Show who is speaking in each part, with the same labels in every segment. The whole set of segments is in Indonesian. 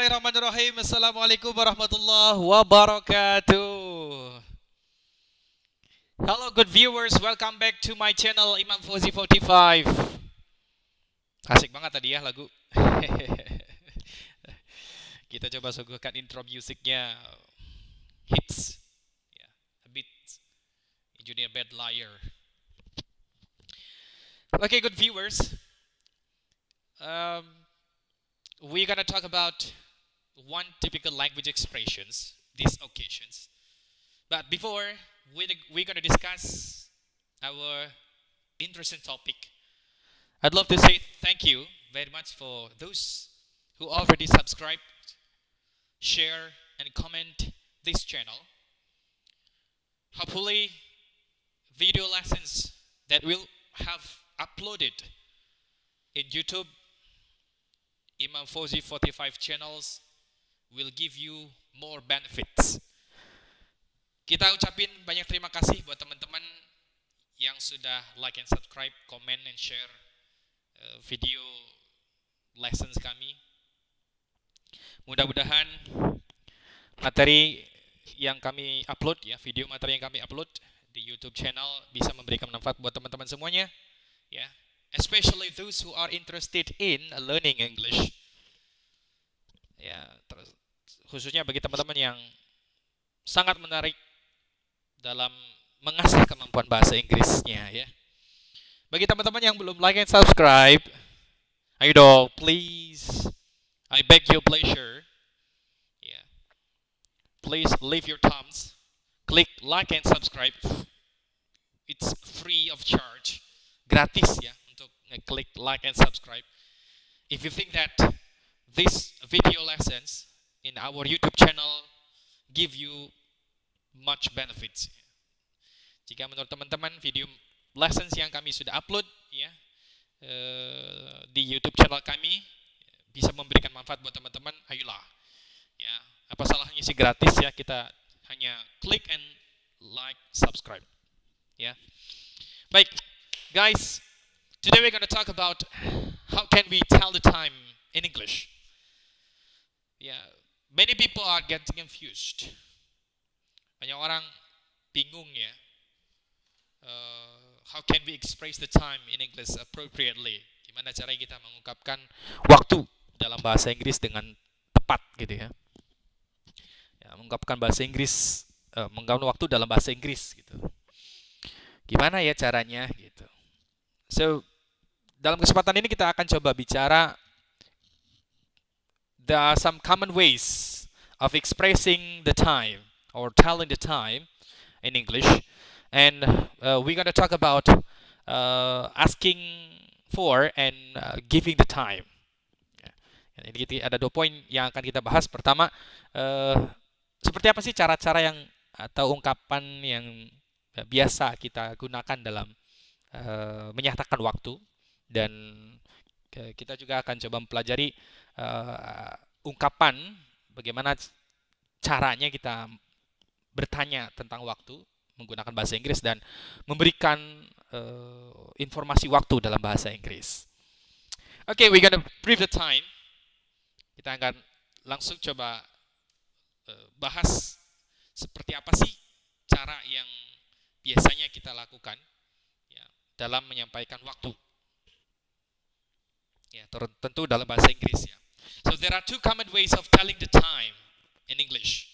Speaker 1: Bismillahirrahmanirrahim. Assalamualaikum warahmatullahi wabarakatuh. Hello good viewers, welcome back to my channel Imam Fauzi 45. Asik banget tadi ya lagu. Kita coba suguhkan intro musiknya. Hits. Yeah, a bit Junior Bad Liar. Okay, good viewers. We're gonna talk about one typical language expressions these occasions. But before we're gonna discuss our interesting topic, I'd love to say thank you very much for those who already subscribed, share, and comment this channel. Hopefully, video lessons that we'll have uploaded in YouTube Imam Fauzi 45 channels will give you more benefits. Kita ucapin banyak terima kasih buat teman-teman yang sudah like and subscribe, comment and share video lessons kami. Mudah-mudahan materi yang kami upload ya, video materi yang kami upload di YouTube channel bisa memberikan manfaat buat teman-teman semuanya ya. Especially those who are interested in learning English. Ya, khususnya bagi teman-teman yang sangat menarik dalam mengasah kemampuan bahasa Inggrisnya ya. Bagi teman-teman yang belum like and subscribe, ayo dong, please. I beg your pleasure. Ya. Please leave your thumbs. Klik like and subscribe. It's free of charge. Gratis ya. Click like and subscribe. If you think that these video lessons in our YouTube channel give you much benefits, jika menurut teman-teman video lessons yang kami sudah upload ya di YouTube channel kami bisa memberikan manfaat buat teman-teman, ayolah ya, apa salahnya sih, gratis ya, kita hanya klik and like subscribe ya. Baik guys, today we're going to talk about how can we tell the time in English. Yeah, many people are getting confused. Banyak orang bingung ya. How can we express the time in English appropriately? Gimana caranya kita mengungkapkan waktu dalam bahasa Inggris dengan tepat gitu ya. Ya, mengungkapkan bahasa Inggris, mengungkapkan waktu dalam bahasa Inggris gitu. Gimana ya caranya gitu. So dalam kesempatan ini kita akan coba bicara there are some common ways of expressing the time or telling the time in English, and we're going to talk about asking for and giving the time. Jadi ada 2 poin yang akan kita bahas. Pertama, seperti apa sih cara-cara yang atau ungkapan yang biasa kita gunakan dalam menyatakan waktu. Dan kita juga akan coba mempelajari ungkapan bagaimana caranya kita bertanya tentang waktu menggunakan bahasa Inggris dan memberikan informasi waktu dalam bahasa Inggris. Okay, we're gonna brief the time. Kita akan langsung coba bahas seperti apa sih cara yang biasanya kita lakukan ya, dalam menyampaikan waktu. Ya, tentu dalam bahasa Inggris ya. So there are 2 common ways of telling the time in English.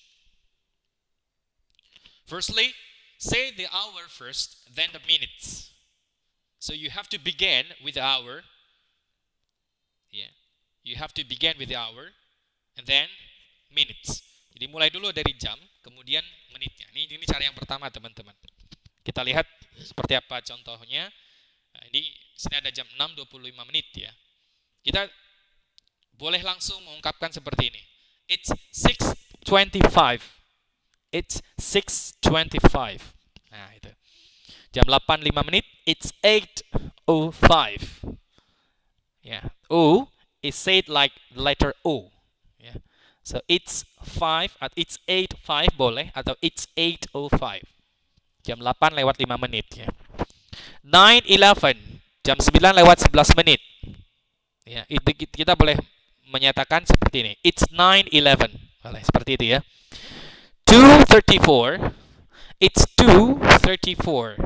Speaker 1: Firstly, say the hour first, then the minutes. So you have to begin with the hour. Yeah. You have to begin with the hour and then minutes. Jadi mulai dulu dari jam, kemudian menitnya. Ini cara yang pertama, teman-teman. Kita lihat seperti apa contohnya. Nah, ini sini ada jam 6.25 menit ya. Kita boleh langsung mengungkapkan seperti ini. It's 6:25. It's 6:25. Nah, itu. Jam 8.05 menit. It's 8:05. Yeah. O is said like the letter O. Yeah. So it's 5 atau it's 8:05 boleh atau it's 8:05. Jam 8:05 menit ya. 9:11. Jam 9:11 menit. Ya, itu kita boleh menyatakan seperti ini. It's 9:11. Seperti itu ya. 2:34. It's 2:34.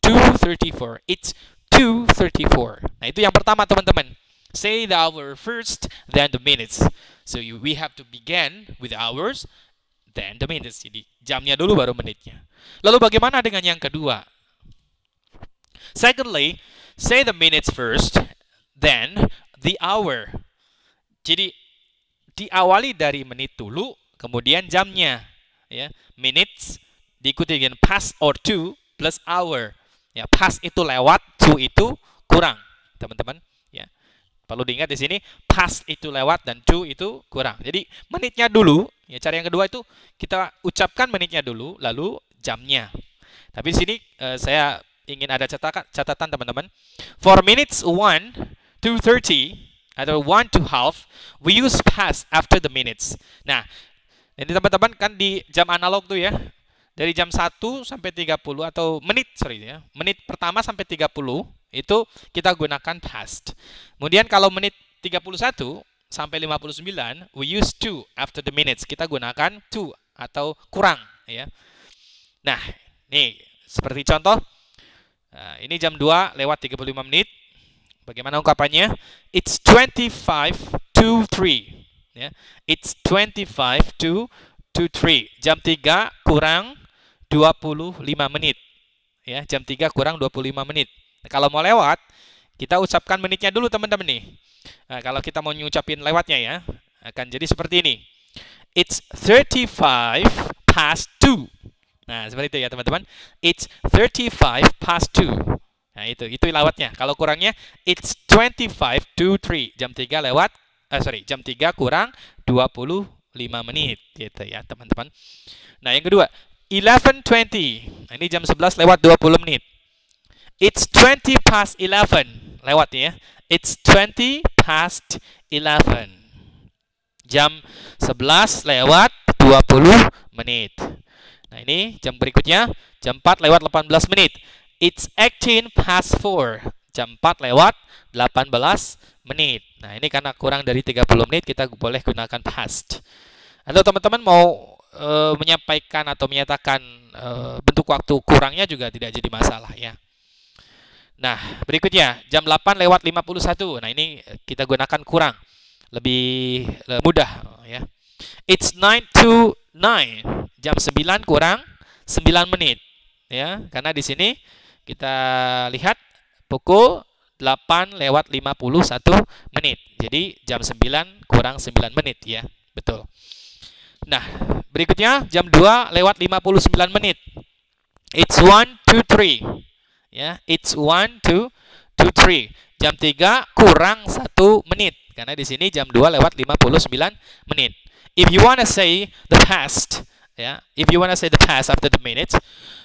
Speaker 1: 2:34. It's 2:34. Nah, itu yang pertama, teman-teman. Say the hour first, then the minutes. So we have to begin with hours, then the minutes. Jadi jamnya dulu baru menitnya. Lalu bagaimana dengan yang kedua? Secondly, say the minutes first, then the hour. Jadi diawali dari menit dulu, kemudian jamnya. Ya, minutes diikuti dengan past or to plus hour. Ya, past itu lewat, to itu kurang, teman-teman. Ya, perlu diingat di sini past itu lewat dan to itu kurang. Jadi menitnya dulu. Ya, cara yang kedua itu kita ucapkan menitnya dulu, lalu jamnya. Tapi di sini saya ingin ada catatan, teman-teman. For minutes 1 to 30 atau 1 to half, we use past after the minutes. Nah, ini teman-teman kan di jam analog tuh ya. Dari jam 1 sampai 30 atau menit pertama sampai 30 itu kita gunakan past. Kemudian kalau menit 31 sampai 59 we use to after the minutes. Kita gunakan to atau kurang ya. Nah, nih seperti contoh. Nah, ini jam 2 lewat 35 menit. Bagaimana ungkapannya? It's 25 to 3 ya. It's 25 to 3. Jam 3 kurang 25 menit. Ya, jam 3 kurang 25 menit. Nah, kalau mau lewat, kita ucapkan menitnya dulu, teman-teman nih. Nah, kalau kita mau ngucapin lewatnya ya, akan jadi seperti ini. It's 35 past 2. Nah, seperti itu ya, teman-teman. It's 35 past 2. Nah, itu lewatnya. Kalau kurangnya, it's 25 to 3. Jam 3 lewat, jam 3 kurang 25 menit. Gitu ya, teman-teman. Nah, yang kedua, 11:20. Nah, ini jam 11 lewat 20 menit. It's 20 past 11. Lewat ya. It's 20 past 11. Jam 11 lewat 20 menit. Nah, ini jam berikutnya. Jam 4 lewat 18 menit. It's 18 past 4. Jam 4 lewat 18 menit. Nah, ini karena kurang dari 30 menit, kita boleh gunakan past. Atau teman-teman mau menyampaikan atau menyatakan bentuk waktu kurangnya juga tidak jadi masalah ya. Nah, berikutnya jam 8 lewat 51. Nah, ini kita gunakan kurang. Lebih mudah ya. It's 9 to 9. Jam 9 kurang 9 menit ya. Karena di sini kita lihat pukul 8 lewat 51 menit. Jadi jam 9 kurang 9 menit ya. Betul. Nah, berikutnya jam 2 lewat 59 menit. It's 1 to 3. Ya, it's 1 to 3. Jam 3 kurang 1 menit. Karena di sini jam 2 lewat 59 menit. If you want to say the past, ya, if you want to say the past after the minutes,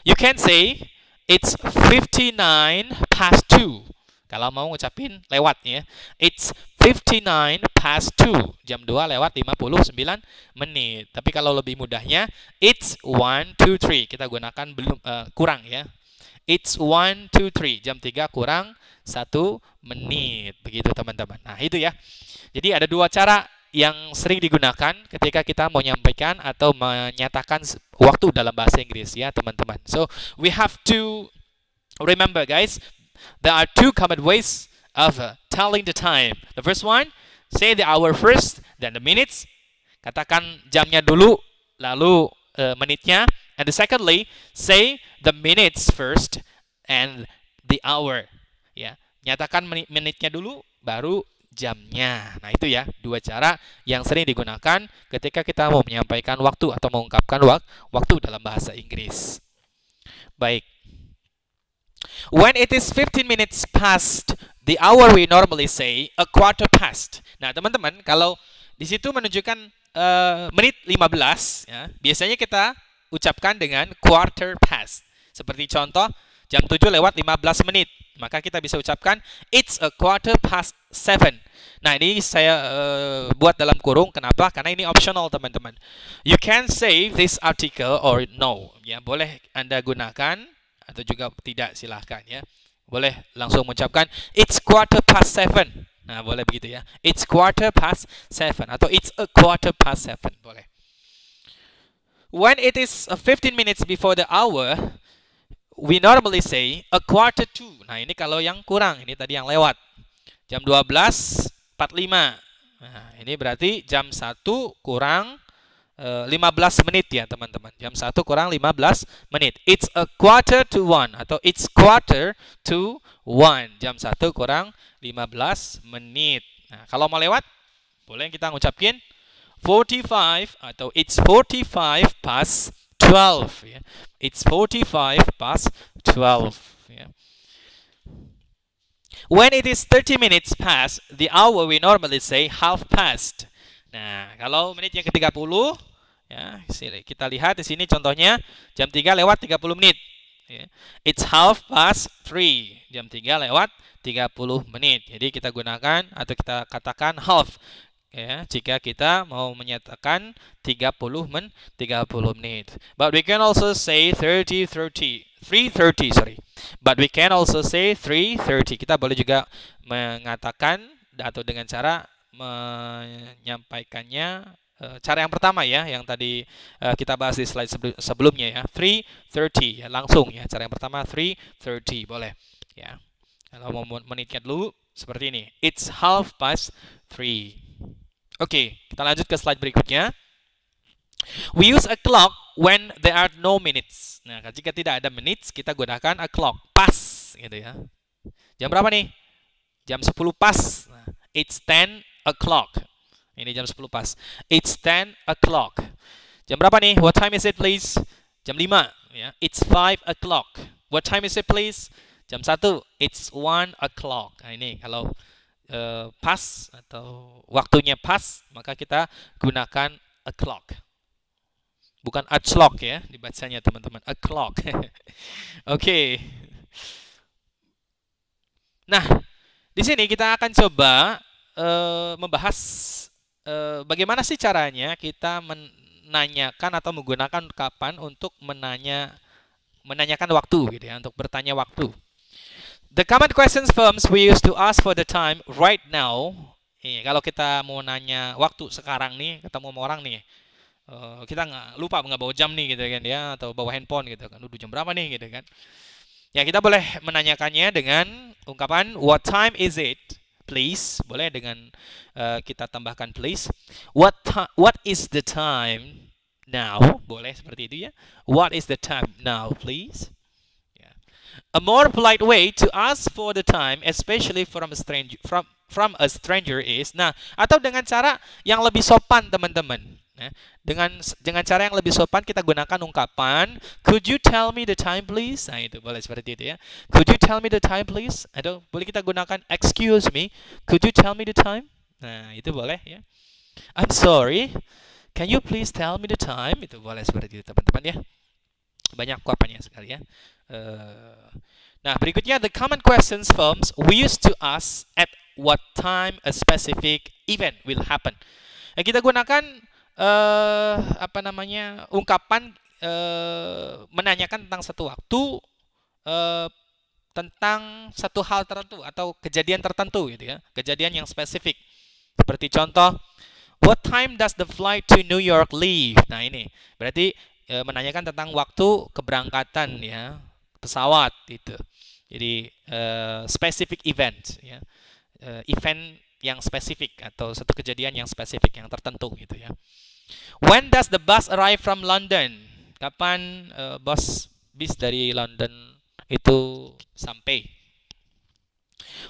Speaker 1: you can say it's 59 past 2. Kalau mau ngucapin lewat ya. It's 59 past 2. Jam 2 lewat 59 menit. Tapi kalau lebih mudahnya, it's 1 to 3. Kita gunakan kurang ya. It's 1 to 3. Jam 3 kurang 1 menit. Begitu, teman-teman. Nah, itu ya. Jadi ada dua cara yang sering digunakan ketika kita mau menyampaikan atau menyatakan waktu dalam bahasa Inggris ya, teman-teman. So, we have to remember, guys, there are two common ways of telling the time. The first one, say the hour first, then the minutes. Katakan jamnya dulu, lalu menitnya. And the secondly, say the minutes first and the hour. Ya, nyatakan menitnya dulu, baru jamnya. Nah, itu ya, dua cara yang sering digunakan ketika kita mau menyampaikan waktu atau mengungkapkan waktu dalam bahasa Inggris. Baik. When it is 15 minutes past the hour, we normally say a quarter past. Nah, teman-teman, kalau di situ menunjukkan menit 15, ya, biasanya kita ucapkan dengan quarter past. Seperti contoh, jam 7 lewat 15 menit. Maka kita bisa ucapkan, it's a quarter past 7. Nah, ini saya buat dalam kurung. Kenapa? Karena ini optional, teman-teman. You can say this article or no. Ya, boleh Anda gunakan atau juga tidak, silahkan ya. Boleh langsung mengucapkan it's quarter past 7. Nah, boleh begitu ya. It's 7:15 atau it's a 7:15 boleh. When it is 15 minutes before the hour, we normally say a 1:45. Nah, ini kalau yang kurang, ini tadi yang lewat. Jam 12:45. Nah, ini berarti jam 1 kurang 15 menit ya, teman-teman. Jam 1 kurang 15 menit. It's a 1:45 atau it's 1:45. Jam 1 kurang 15 menit. Nah, kalau mau lewat, boleh kita ngucapin 45 atau it's 45:12 ya. It's 45:12 ya. When it is 30 minutes past the hour, we normally say 1/2 past. Nah, kalau menit yang ke-30 ya, kita lihat di sini contohnya jam 3 lewat 30 menit. Ya. It's 3:30. Jam 3 lewat 30 menit. Jadi kita gunakan atau kita katakan half ya, jika kita mau menyatakan 30 menit. But we can also say 3:30, sorry. But we can also say 3:30. Kita boleh juga mengatakan atau dengan cara menyampaikannya cara yang pertama ya, yang tadi kita bahas di slide sebelumnya ya, 3:30 ya, langsung ya. Cara yang pertama 3:30 boleh ya. Kalau mau menitnya dulu seperti ini, it's 3:30. Oke, kita lanjut ke slide berikutnya. We use a clock when there are no minutes. Nah, jika tidak ada minutes, kita gunakan a clock, pas gitu ya. Jam berapa nih? Jam 10 pas. Nah, it's 10 o'clock. Ini jam 10 pas. It's 10 o'clock. Jam berapa nih? What time is it please? Jam 5 ya. It's 5 o'clock. What time is it please? Jam 1. It's 1 o'clock. Nah, ini kalau pas atau waktunya pas, maka kita gunakan a clock. Bukan a clock ya dibacanya, teman-teman. A clock. Oke. Nah, di sini kita akan coba membahas bagaimana sih caranya kita menanyakan atau menggunakan kapan untuk menanyakan waktu gitu ya, untuk bertanya waktu. The common questions forms we use to ask for the time right now. Kalau kita mau nanya waktu sekarang nih, ketemu sama orang nih, kita nggak bawa jam nih gitu kan ya, atau bawa handphone gitu kan, udah jam berapa nih gitu kan. Ya, kita boleh menanyakannya dengan ungkapan what time is it? Please, boleh dengan kita tambahkan please. What is the time now? Boleh seperti itu ya. What is the time now, please? Yeah. A more polite way to ask for the time, especially from a stranger is, nah, atau dengan cara yang lebih sopan, teman-teman. Nah, dengan cara yang lebih sopan kita gunakan ungkapan could you tell me the time please. Nah, itu boleh seperti itu ya. Could you tell me the time please? Atau boleh kita gunakan excuse me, could you tell me the time? Nah, itu boleh ya. I'm sorry, can you please tell me the time? Itu boleh seperti itu, teman-teman ya. Banyak ungkapannya sekali ya. Nah, berikutnya the common questions forms we used to ask at what time a specific event will happen. Nah, kita gunakan ungkapan menanyakan tentang satu waktu, tentang satu hal tertentu atau kejadian tertentu gitu ya, kejadian yang spesifik. Seperti contoh, what time does the flight to New York leave? Nah, ini berarti menanyakan tentang waktu keberangkatan ya pesawat itu. Jadi specific event ya, event yang spesifik atau satu kejadian yang spesifik yang tertentu gitu ya. When does the bus arrive from London? Kapan bis dari London itu sampai?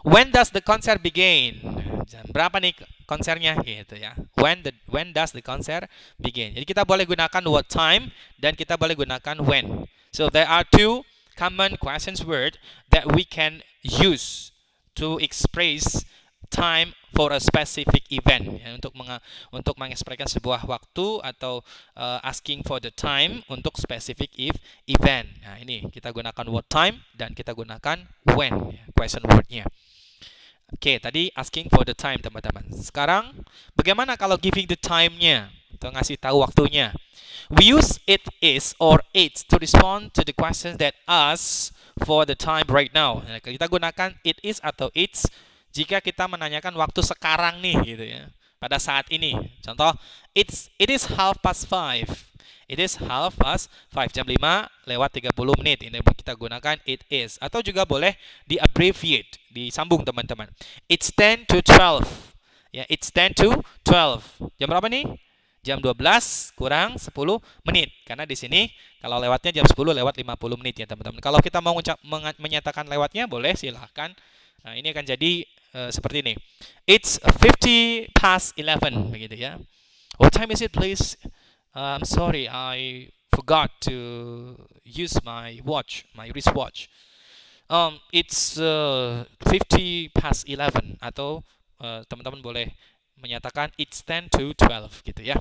Speaker 1: When does the concert begin? Jam berapa nih konsernya gitu ya. When does the concert begin? Jadi kita boleh gunakan what time dan kita boleh gunakan when. So there are two common questions word that we can use to express time for a specific event ya, untuk mengekspresikan sebuah waktu atau asking for the time untuk specific event. Nah, ini kita gunakan what time dan kita gunakan when ya, question wordnya. Oke, tadi asking for the time, teman-teman. Sekarang bagaimana kalau giving the time-nya atau ngasih tahu waktunya? We use it is or it's to respond to the questions that ask for the time right now. Nah, kita gunakan it is atau it's jika kita menanyakan waktu sekarang nih gitu ya. Pada saat ini. Contoh, it is 5:30. It is 5:30. Jam 5 lewat 30 menit. Ini kita gunakan it is. Atau juga boleh di abbreviate, disambung teman-teman. It's 10 to 12. Ya, it's 10 to 12. Jam berapa nih? Jam 12 kurang 10 menit. Karena di sini kalau lewatnya jam 10 lewat 50 menit ya teman-teman. Kalau kita mau menyatakan lewatnya boleh silahkan. Nah, ini akan jadi seperti ini. It's 50 past 11 begitu ya. What time is it please? I'm sorry, I forgot to use my watch, my wristwatch. It's 50 past 11 atau teman-teman boleh menyatakan it's 10 to 12 gitu ya.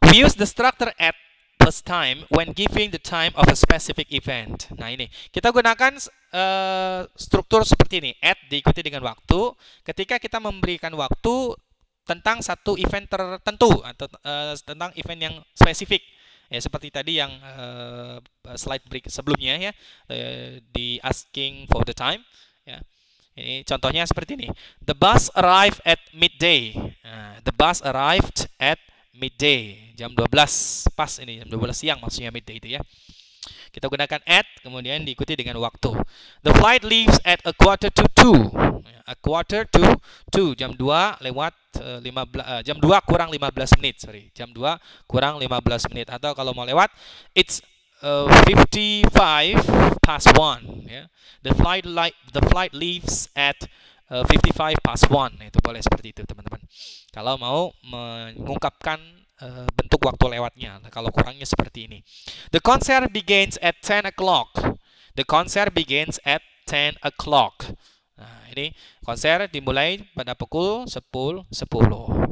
Speaker 1: We use the structure at plus time when giving the time of a specific event. Nah ini, kita gunakan struktur seperti ini. At diikuti dengan waktu. Ketika kita memberikan waktu tentang satu event tertentu atau tentang event yang spesifik. Ya, seperti tadi yang slide break sebelumnya ya, di asking for the time. Ya. Ini contohnya seperti ini. The bus arrived at midday. The bus arrived at midday. Jam 12 pas ini, jam 12 siang maksudnya midday itu ya. Kita gunakan at, kemudian diikuti dengan waktu. The flight leaves at a quarter to 2. A quarter to 2. Jam 2 lewat 15, jam 2 kurang 15 menit. Sorry, jam 2 kurang 15 menit. Atau kalau mau lewat, it's 55 past 1. Ya. The flight leaves at 55 past 1. Itu boleh seperti itu teman-teman. Kalau mau mengungkapkan bentuk waktu lewatnya. Nah, kalau kurangnya seperti ini. The concert begins at 10 o'clock. The concert begins at 10 o'clock. Nah, ini konser dimulai pada pukul 10.10.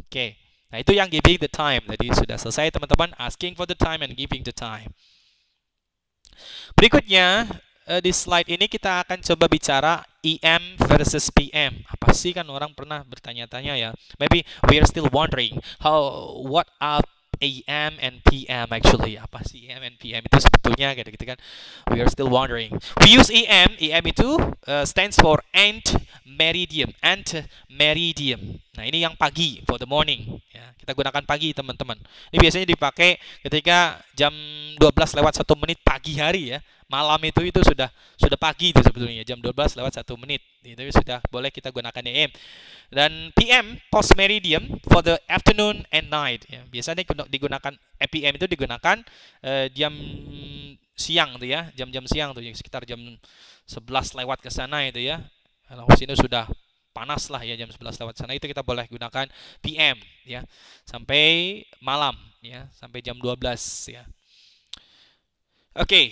Speaker 1: Oke. Nah, itu yang giving the time. Jadi sudah selesai teman-teman. Asking for the time and giving the time. Berikutnya, di slide ini kita akan coba bicara EM versus PM. Apa sih, kan orang pernah bertanya-tanya ya. Maybe we are still wondering what are AM and PM actually. Apa sih EM and PM itu sebetulnya gitu kan. We are still wondering. We use EM. EM itu stands for ant meridium. Ant meridium. Nah, ini yang pagi, for the morning ya. Kita gunakan pagi teman-teman. Ini biasanya dipakai ketika jam 12 lewat 1 menit pagi hari ya. Malam itu sudah pagi itu sebetulnya, jam 12 lewat 1 menit. Itu sudah boleh kita gunakan EM. Dan PM, post meridium, for the afternoon and night. Ya, biasanya digunakan PM itu digunakan jam siang tuh ya, jam-jam siang tuh, sekitar jam 11 lewat ke sana itu ya. Kalau sini sudah panas lah ya, jam 11 lewat sana itu kita boleh gunakan PM ya, sampai malam ya, sampai jam 12 ya. Oke.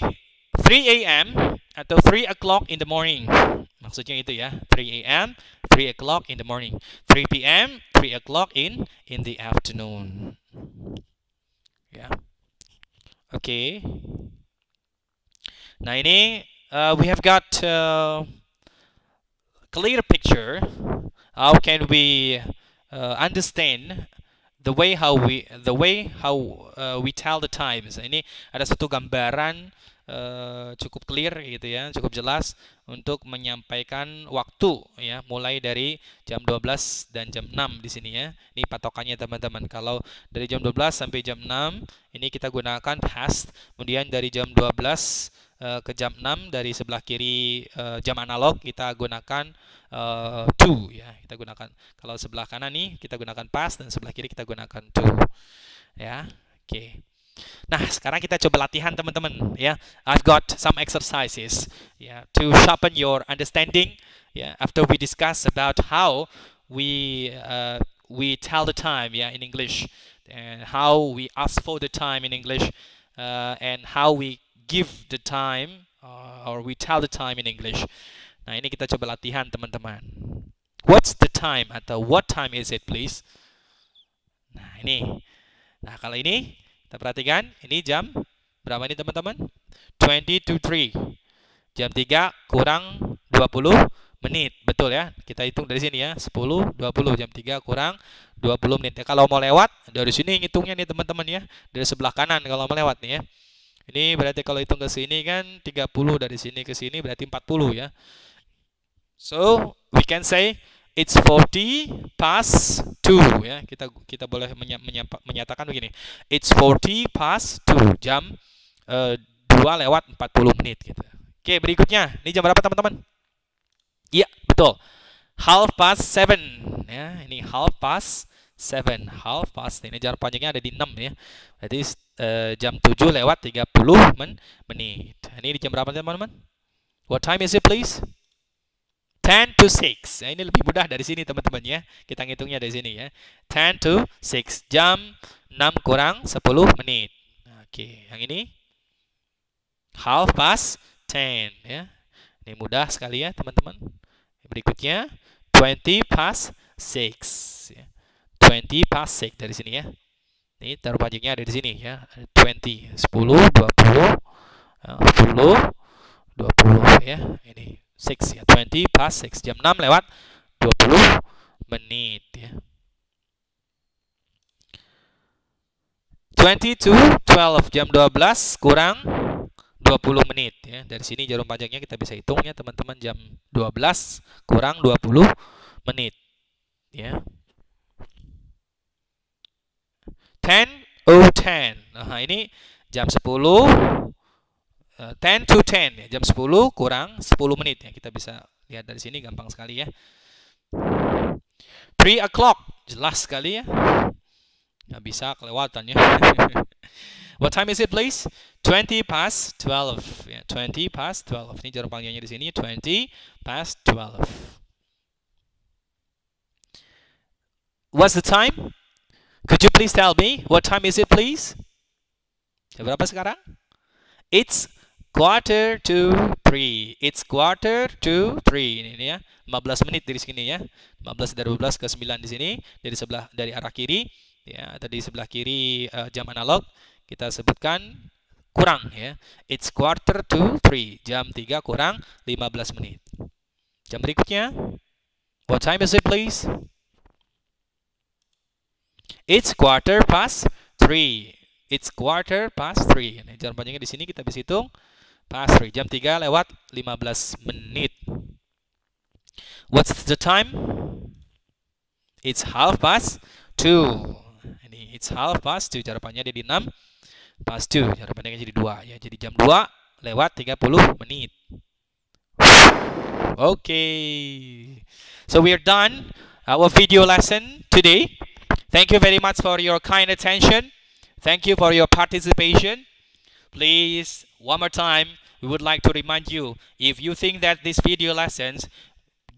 Speaker 1: 3 a.m. atau 3 o'clock in the morning. Maksudnya itu ya. 3 a.m., 3 o'clock in the morning. 3 p.m., 3 o'clock in the afternoon. Ya. Oke. Nah, ini we have got clear picture. How can we understand the way how we tell the times. Ini ada satu gambaran cukup clear gitu ya, cukup jelas untuk menyampaikan waktu ya, mulai dari jam 12 dan jam 6 di sini ya. Ini patokannya teman-teman. Kalau dari jam 12 sampai jam 6 ini kita gunakan past, kemudian dari jam 12 ke jam 6 dari sebelah kiri jam analog kita gunakan to ya. Kita gunakan, kalau sebelah kanan nih kita gunakan past dan sebelah kiri kita gunakan to ya. Oke. Nah, sekarang kita coba latihan teman-teman ya. I've got some exercises ya to sharpen your understanding ya, after we discuss about how we tell the time ya in English, and how we ask for the time in English, and how we give the time or we tell the time in English. Nah, ini kita coba latihan teman-teman. What's the time atau what time is it please? Nah, ini. Nah, kalau ini kita perhatikan, ini jam berapa ini teman-teman? 20 to 3. Jam 3 kurang 20 menit. Betul ya? Kita hitung dari sini ya. 10, 20. Jam 3 kurang 20 menit. Ya, kalau mau lewat, dari sini ngitungnya nih teman-teman ya. Dari sebelah kanan kalau mau lewat nih ya. Ini berarti kalau hitung ke sini kan 30, dari sini ke sini berarti 40 ya. So we can say it's 40 past 2 ya. Kita boleh menyatakan begini. It's 40 past 2, jam 2 lewat 40 menit gitu. Oke, berikutnya. Ini jam berapa teman-teman? Iya, betul. Half past 7 ya. Ini half past 7. Half past. Ini jarak panjangnya ada di 6 ya. Berarti jam 7 lewat 30 menit. Ini di jam berapa teman-teman? What time is it please? 10 to 6. Nah, ini lebih mudah dari sini teman-teman ya. Kita ngitungnya dari sini ya. 10 to 6. Jam 6 kurang 10 menit. Oke, yang ini half past 10 ya. Ini mudah sekali ya teman-teman. Berikutnya 20 past 6 ya. 20 past 6 dari sini ya. Ini taruh panjangnya ada di sini ya. 20, 10, 20, 10, 20 ya. Ini 6 ya, 20 past 6, jam 6 lewat 20 menit ya. 20 to 12, jam 12 kurang 20 menit ya. Dari sini jarum panjangnya kita bisa hitung ya teman-teman, jam 12 kurang 20 menit ya. 10:10. Nah, ini jam 10 10 to 10 ya, jam 10 kurang 10 menit ya. Kita bisa lihat dari sini gampang sekali ya. 3 o'clock, jelas sekali ya. Nggak bisa kelewatan ya. What time is it please? 20 past 12 ya, 20 past 12. Ini jarum panjangnya di sini 20 past 12. What's the time? Could you please tell me what time is it please? Jam berapa sekarang? It's quarter to 3. It's quarter to 3. Ini ya. 15 menit dari sini ya. 15 dari 12 ke 9 di sini, dari arah kiri ya, atau di sebelah kiri jam analog kita sebutkan kurang ya. It's quarter to 3. Jam 3 kurang 15 menit. Jam berikutnya. What time is it please? It's quarter past 3. It's quarter past 3. Nah, jarum panjangnya di sini kita bisa hitung. Past 3. Jam 3 lewat 15 menit. What's the time? It's half past 2. Ini it's half past 2. Jarum panjangnya di 6 past 2. Jarum panjangnya jadi 2 ya. Jadi jam 2 lewat 30 menit. Okay. So we are done our video lesson today. Thank you very much for your kind attention. Thank you for your participation. Please, one more time, we would like to remind you, if you think that these video lessons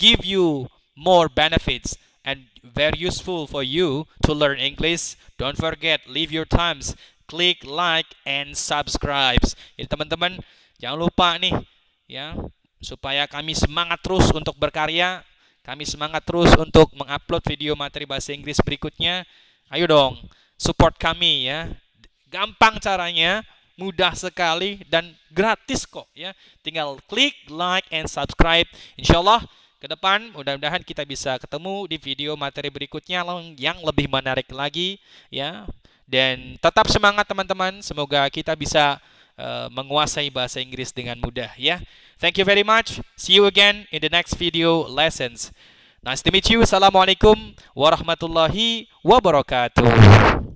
Speaker 1: give you more benefits and very useful for you to learn English, don't forget, leave your times, click like and subscribe. Jadi teman-teman, jangan lupa nih, ya, supaya kami semangat terus untuk berkarya, kami semangat terus untuk mengupload video materi bahasa Inggris berikutnya. Ayo dong, support kami ya. Gampang caranya, mudah sekali dan gratis kok ya. Tinggal klik like and subscribe. Insyaallah ke depan mudah-mudahan kita bisa ketemu di video materi berikutnya yang lebih menarik lagi ya. Dan tetap semangat teman-teman. Semoga kita bisa menguasai bahasa Inggris dengan mudah ya. Thank you very much. See you again in the next video lessons. Nice to meet you. Assalamualaikum warahmatullahi wabarakatuh.